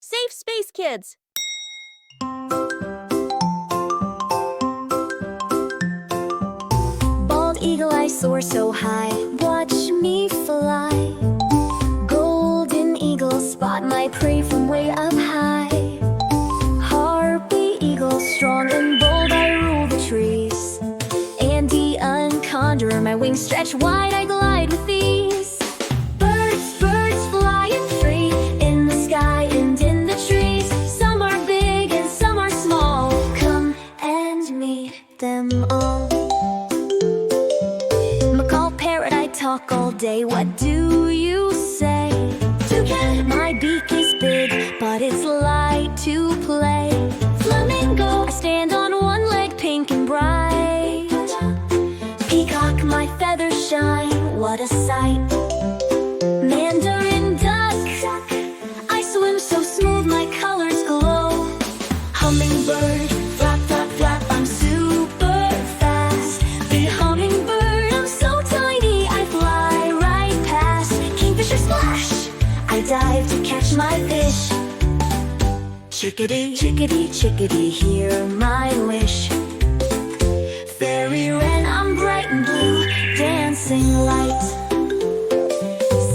Safe Space Kids! Bald eagle, I soar so high. Watch me fly. Golden eagle, spot my prey from way up high. Harpy eagle, strong and bold, I rule the trees. Andean condor, my wings stretch wide, I glide with ease. Birds, birds flying free in the sky and in the trees. Some are big and some are small. Come and meet them all. Parrot, I talk all day, what do you say? Toucan, my beak is big, but it's light to play. Flamingo, I stand on one leg, pink and bright. Peacock, my feathers shine, what a sight. Mandarin duck, I swim so smooth, my colors glow. Hummingbird, flap, flap, flap, I'm super fast. The hummingbird, I dive to catch my fish. Chickadee, chickadee, chickadee, hear my wish. Fairy wren, I'm bright and blue, dancing light.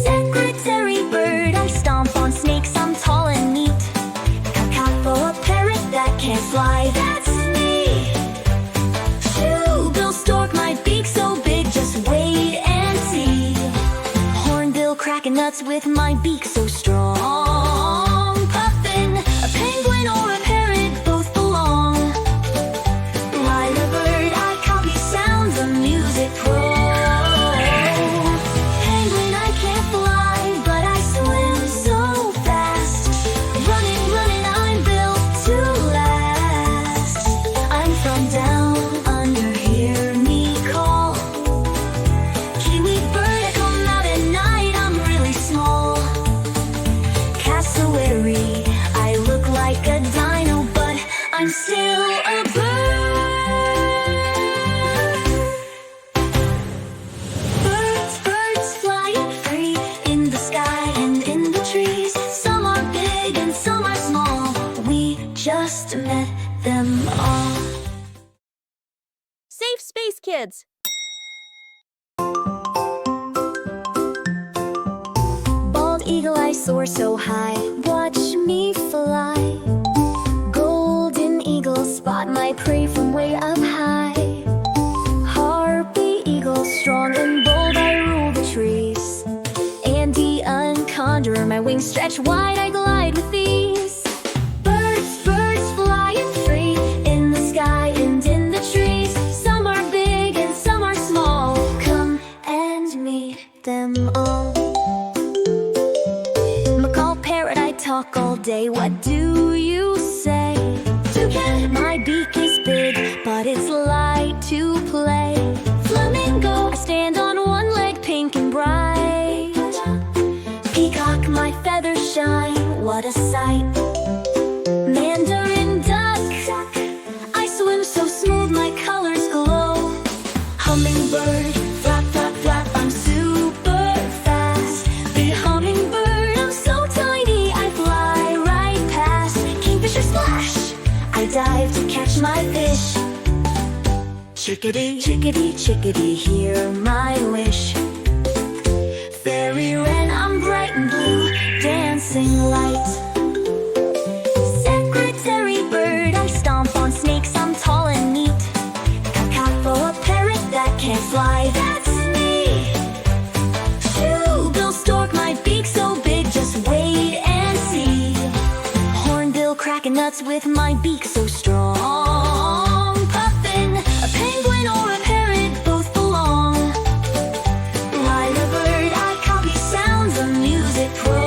Secretary bird, I stomp on snakes, I'm tall and neat. Kakapo, a parrot that can't fly, that's me. Shoebill stork, my beak so big, just wait and see. Hornbill, cracking nuts with my beak so strong. Puffin, a penguin or a parrot, both belong. Lyra bird, I copy sounds, a music pro. Penguin, I can't fly, but I swim so fast. Running, running, I'm built to last. I'm from down under, hear me call. Kiwi bird, I come out at night, I'm really small. Cassowary, I look like a dino, but I'm still a bird. Birds, birds flying free in the sky and in the trees. Some are big and some are small. We just met them all. Safe Space Kids! Bald eagle, I soar so high. Watch me fly. Golden eagle, spot my prey from way up high. Harpy eagle, strong and bold, I rule the trees. Andean condor, my wings stretch wide, I glide with ease. Birds, birds flying free in the sky and in the trees. Some are big and some are small. Come and meet them all. Parrot, I talk all day, what do you say? Toucan, my beak is big, but it's light to play. Flamingo, I stand on one leg, pink and bright. Peacock, my feathers shine, what a sight. Mandarin duck, I swim so smooth, my colors glow. Hummingbird, flap, flap, flap, I'm super fast. The hummingbird, I dive to catch my fish. Chickadee, chickadee, chickadee, hear my wish. Fairy wren, I'm bright and blue, dancing light. Secretary bird, I stomp on snakes, I'm tall and neat. Kakapo, a parrot that can't fly, that's me. Shoebill stork, my beak so big, just wait and see. Hornbill, cracking nuts with my beak so strong. Puffin, a penguin or a parrot, both belong. Lyra bird, I copy sounds, a music pro.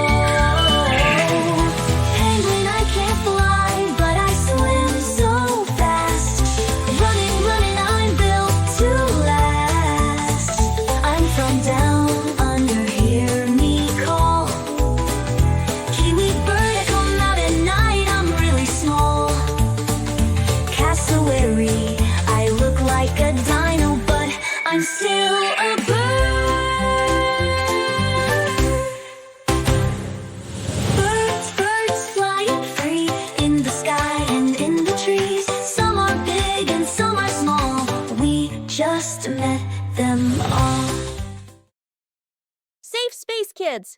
Penguin, I can't fly, but I swim so fast. Running, running, I'm built to last. I'm from down under, hear me call. Kiwi bird, I come out at night, I'm really small. just met them all. Safe Space Kids!